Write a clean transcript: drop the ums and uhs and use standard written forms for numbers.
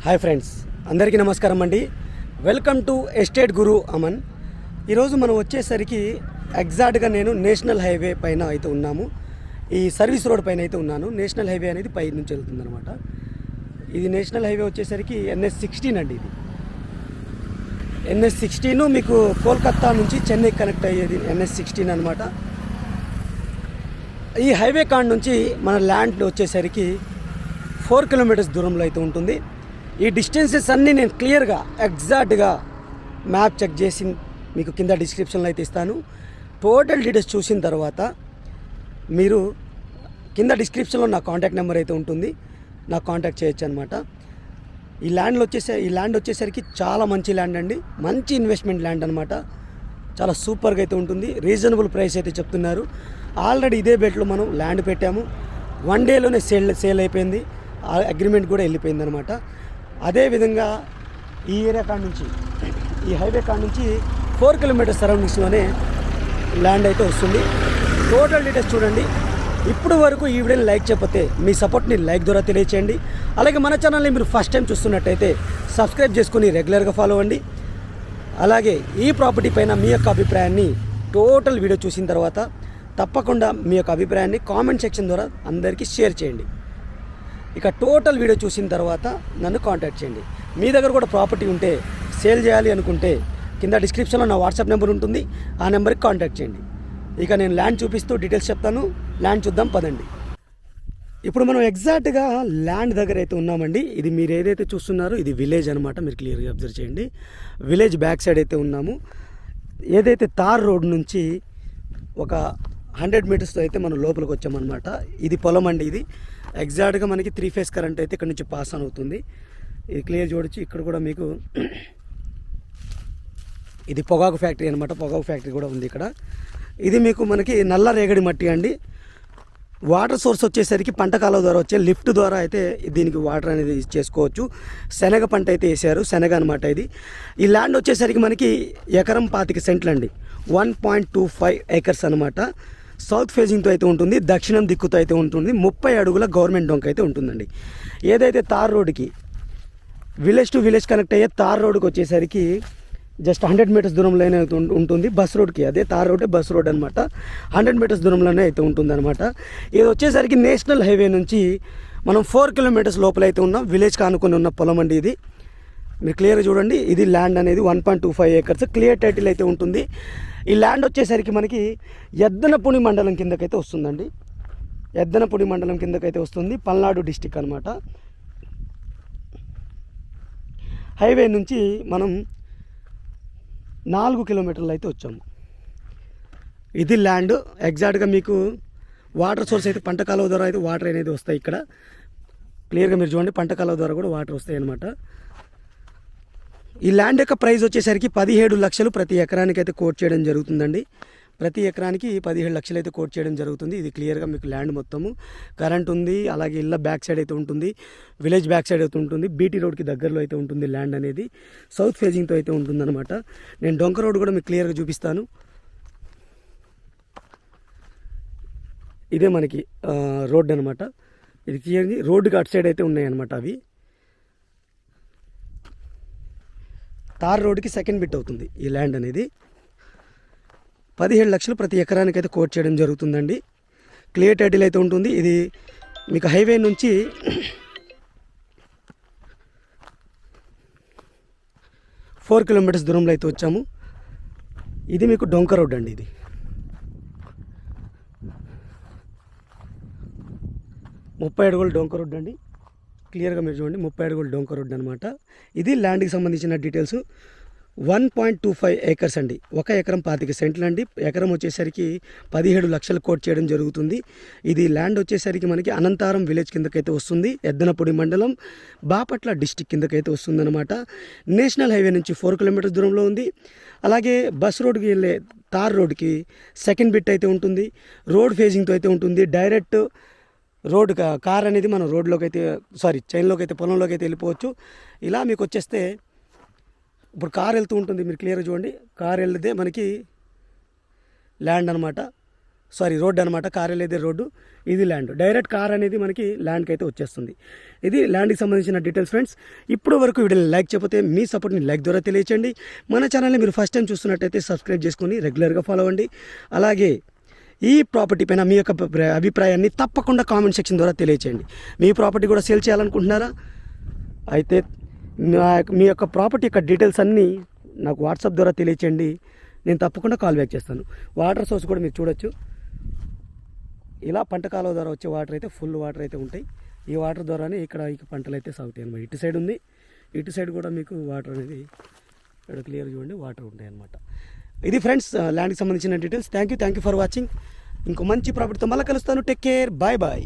Hi friends, అందరికీ నమస్కారం అండి. వెల్కమ్ టు ఎస్టేట్ గురు అమన్. ఈరోజు మనం వచ్చేసరికి ఎగ్జాక్ట్గా నేను నేషనల్ హైవే పైన అయితే ఉన్నాము. ఈ సర్వీస్ రోడ్ పైన అయితే ఉన్నాను. నేషనల్ హైవే అనేది పై నుంచి వెళ్తుంది అనమాట. ఇది నేషనల్ హైవే వచ్చేసరికి NH16 అండి. ఇది NH16 మీకు కోల్కత్తా నుంచి చెన్నై కనెక్ట్ అయ్యేది NH16 అనమాట. ఈ హైవే కాడ నుంచి మన ల్యాండ్ వచ్చేసరికి 4 కిలోమీటర్స్ దూరంలో అయితే ఉంటుంది. ఈ డిస్టెన్సెస్ అన్నీ నేను క్లియర్గా ఎగ్జాక్ట్గా మ్యాప్ చెక్ చేసి మీకు కింద డిస్క్రిప్షన్లో అయితే ఇస్తాను. టోటల్ డీటెయిల్స్ చూసిన తర్వాత మీరు కింద డిస్క్రిప్షన్లో నా కాంటాక్ట్ నెంబర్ అయితే ఉంటుంది, నాకు కాంటాక్ట్ చేయొచ్చు అనమాట. ఈ ల్యాండ్ వచ్చేసరికి చాలా మంచి ల్యాండ్ అండి. మంచి ఇన్వెస్ట్మెంట్ ల్యాండ్ అనమాట. చాలా సూపర్గా అయితే ఉంటుంది. రీజనబుల్ ప్రైస్ అయితే చెప్తున్నారు. ఆల్రెడీ ఇదే బెట్లో మనం ల్యాండ్ పెట్టాము. 1 డేలోనే సేల్ అయిపోయింది. అగ్రిమెంట్ కూడా వెళ్ళిపోయింది అనమాట. అదేవిధంగా ఈ ఏరియా కాడ నుంచి, ఈ హైవే కాడ నుంచి 4 కిలోమీటర్స్ సరౌండింగ్స్లోనే ల్యాండ్ అయితే వస్తుంది. టోటల్ డీటెయిల్స్ చూడండి. ఇప్పుడు వరకు ఈ వీడియోని లైక్ చేయకపోతే మీ సపోర్ట్ని లైక్ ద్వారా తెలియచేయండి. అలాగే మన ఛానల్ని మీరు ఫస్ట్ టైం చూస్తున్నట్టయితే సబ్స్క్రైబ్ చేసుకుని రెగ్యులర్గా ఫాలో అవ్వండి. అలాగే ఈ ప్రాపర్టీ పైన మీ యొక్క అభిప్రాయాన్ని టోటల్ వీడియో చూసిన తర్వాత తప్పకుండా మీ యొక్క అభిప్రాయాన్ని కామెంట్ సెక్షన్ ద్వారా అందరికీ షేర్ చేయండి. ఇక టోటల్ వీడియో చూసిన తర్వాత నన్ను కాంటాక్ట్ చేయండి. మీ దగ్గర కూడా ప్రాపర్టీ ఉంటే సేల్ చేయాలి అనుకుంటే కింద డిస్క్రిప్షన్లో నా వాట్సాప్ నెంబర్ ఉంటుంది, ఆ నెంబర్కి కాంటాక్ట్ చేయండి. ఇక నేను ల్యాండ్ చూపిస్తూ డీటెయిల్స్ చెప్తాను. ల్యాండ్ చూద్దాం పదండి. ఇప్పుడు మనం ఎగ్జాక్ట్గా ల్యాండ్ దగ్గర అయితే ఉన్నామండి. ఇది మీరు ఏదైతే చూస్తున్నారో ఇది విలేజ్ అనమాట. మీరు క్లియర్గా అబ్జర్వ్ చేయండి. విలేజ్ బ్యాక్ సైడ్ అయితే ఉన్నాము. ఏదైతే తార్ రోడ్ నుంచి ఒక 100 మీటర్స్తో అయితే మనం లోపలికి వచ్చామన్నమాట. ఇది పొలం అండి. ఇది ఎగ్జాక్ట్గా మనకి 3 ఫేజ్ కరెంట్ అయితే ఇక్కడ నుంచి పాస్ ఆన్ అవుతుంది. ఇది క్లియర్ చూడొచ్చు. ఇక్కడ కూడా మీకు ఇది పొగాకు ఫ్యాక్టరీ అనమాట. పొగాకు ఫ్యాక్టరీ కూడా ఉంది ఇక్కడ. ఇది మీకు మనకి నల్ల రేగడి మట్టి అండి. వాటర్ సోర్స్ వచ్చేసరికి పంట కాలువ ద్వారా వచ్చే లిఫ్ట్ ద్వారా అయితే దీనికి వాటర్ అనేది చేసుకోవచ్చు. శనగ పంట అయితే వేసారు, శనగ అనమాట ఇది. ఈ ల్యాండ్ వచ్చేసరికి మనకి ఎకరం 25 సెంట్లు అండి. 1.25 ఏకర్స్ అనమాట. సౌత్ ఫేజింగ్తో అయితే ఉంటుంది, దక్షిణం దిక్కుతో అయితే ఉంటుంది. 30 అడుగుల గవర్నమెంట్ డొంక అయితే ఉంటుందండి. ఏదైతే తార్ రోడ్కి విలేజ్ టు విలేజ్ కనెక్ట్ అయ్యే తార్ రోడ్కి వచ్చేసరికి జస్ట్ 100 మీటర్స్ దూరంలోనే ఉంటుంది. బస్ రోడ్కి అదే తార్ రోడ్ బస్ రోడ్ అనమాట. 100 మీటర్స్ దూరంలోనే అయితే ఉంటుంది అనమాట. ఇది వచ్చేసరికి నేషనల్ హైవే నుంచి మనం 4 కిలోమీటర్స్ లోపల అయితే ఉన్నాం. విలేజ్కి ఆనుకొని ఉన్న పొలం అండి ఇది. మీరు క్లియర్గా చూడండి. ఇది ల్యాండ్ అనేది 1.25 ఏకర్స్ క్లియర్ టైటిల్ అయితే ఉంటుంది. ఈ ల్యాండ్ వచ్చేసరికి మనకి ఎద్దనపూడి మండలం కిందకైతే వస్తుందండి. ఎద్దనపూడి మండలం కిందకైతే వస్తుంది. పల్నాడు డిస్టిక్ అనమాట. హైవే నుంచి మనం 4 కిలోమీటర్లు అయితే వచ్చాము. ఇది ల్యాండ్. ఎగ్జాక్ట్గా మీకు వాటర్ సోర్స్ అయితే పంట కాలువ ద్వారా అయితే వాటర్ అనేది వస్తాయి. ఇక్కడ క్లియర్గా మీరు చూడండి, పంట కాలువ ద్వారా కూడా వాటర్ వస్తాయి అన్నమాట. ఈ ల్యాండ్ యొక్క ప్రైస్ వచ్చేసరికి 17 లక్షలు ప్రతి ఎకరానికి అయితే కోట్ చేయడం జరుగుతుందండి. ప్రతి ఎకరానికి 17 లక్షలు అయితే కోట్ చేయడం జరుగుతుంది. ఇది క్లియర్గా మీకు ల్యాండ్ మొత్తము కరెంట్ ఉంది. అలాగే ఇళ్ళ బ్యాక్ సైడ్ అయితే ఉంటుంది, విలేజ్ బ్యాక్ సైడ్ అయితే ఉంటుంది, బీటీ రోడ్కి దగ్గరలో అయితే ఉంటుంది ల్యాండ్ అనేది. సౌత్ ఫేజింగ్తో అయితే ఉంటుందన్నమాట. నేను డొంక రోడ్ కూడా మీకు క్లియర్గా చూపిస్తాను. ఇదే మనకి రోడ్ అనమాట. ఇది క్లియర్గా రోడ్డుకి అటు సైడ్ అయితే ఉన్నాయి అనమాట. అవి తార్ రోడ్కి సెకండ్ బిట్ అవుతుంది ఈ ల్యాండ్ అనేది. 17 లక్షలు ప్రతి ఎకరానికి అయితే కోట్ చేయడం జరుగుతుందండి. క్లియర్ టైటిల్ అయితే ఉంటుంది. ఇది మీకు హైవే నుంచి 4 కిలోమీటర్స్ దూరంలో అయితే వచ్చాము. ఇది మీకు డొంక రోడ్ అండి. ఇది 30 అడుగుల డొంక రోడ్ అండి. క్లియర్గా మీరు చూడండి, 30 అడుగుల డొంక రోడ్ అనమాట. ఇది ల్యాండ్కి సంబంధించిన డీటెయిల్స్. 1.25 ఏకర్స్ అండి. 1 ఎకరం 25 సెంట్లు అండి. ఎకరం వచ్చేసరికి 17 లక్షలు కోట్ చేయడం జరుగుతుంది. ఇది ల్యాండ్ వచ్చేసరికి మనకి అనంతారం విలేజ్ కిందకైతే వస్తుంది. ఎద్దనపూడి మండలం, బాపట్ల డిస్టిక్ కిందకైతే వస్తుంది అనమాట. నేషనల్ హైవే నుంచి 4 కిలోమీటర్స్ దూరంలో ఉంది. అలాగే బస్ రోడ్కి వెళ్ళే తార్ రోడ్కి సెకండ్ బిట్ అయితే ఉంటుంది. రోడ్ ఫేజింగ్తో అయితే ఉంటుంది. డైరెక్ట్ రోడ్ కార్ అనేది మనం రోడ్లోకి అయితే చైన్లోకి అయితే పొలంలోకి అయితే వెళ్ళిపోవచ్చు. ఇలా మీకు వచ్చేస్తే ఇప్పుడు కార్ వెళ్తూ ఉంటుంది. మీరు క్లియర్గా చూడండి, కార్ వెళ్తే మనకి ల్యాండ్ అనమాట. రోడ్ అనమాట, కార్ వెళ్ళేది రోడ్డు, ఇది ల్యాండ్. డైరెక్ట్ కార్ అనేది మనకి ల్యాండ్కి అయితే వచ్చేస్తుంది. ఇది ల్యాండ్కి సంబంధించిన డీటెయిల్స్ ఫ్రెండ్స్. ఇప్పుడు వరకు వీడియోని లైక్ చేయకపోతే మీ సపోర్ట్ని లైక్ ద్వారా తెలియచేయండి. మన ఛానల్ని మీరు ఫస్ట్ టైం చూస్తున్నట్టయితే సబ్స్క్రైబ్ చేసుకొని రెగ్యులర్గా ఫాలో అవ్వండి. అలాగే ఈ ప్రాపర్టీ పైన మీ యొక్క అభిప్రాయాన్ని తప్పకుండా కామెంట్ సెక్షన్ ద్వారా తెలియచేయండి. మీ ప్రాపర్టీ కూడా సేల్ చేయాలనుకుంటున్నారా? అయితే మీ యొక్క ప్రాపర్టీ యొక్క డీటెయిల్స్ అన్నీ నాకు వాట్సాప్ ద్వారా తెలియచేయండి. నేను తప్పకుండా కాల్ బ్యాక్ చేస్తాను. వాటర్ సోర్స్ కూడా మీరు చూడొచ్చు. ఇలా పంట కాలువ ద్వారా వచ్చే వాటర్ అయితే ఫుల్ వాటర్ అయితే ఉంటాయి. ఈ వాటర్ ద్వారానే ఇక్కడ పంటలు అయితే సాగుతాయి అన్నమాట. ఇటు సైడ్ ఉంది, ఇటు సైడ్ కూడా మీకు వాటర్ అనేది ఇక్కడ క్లియర్ చూడండి, వాటర్ ఉంటాయి అన్నమాట. ఇది ఫ్రెండ్స్ ల్యాండ్కి సంబంధించిన details. Thank you for watching. ఇంకో మంచి ప్రాపర్టీతో మళ్ళీ కలుస్తాను. Take care, bye bye.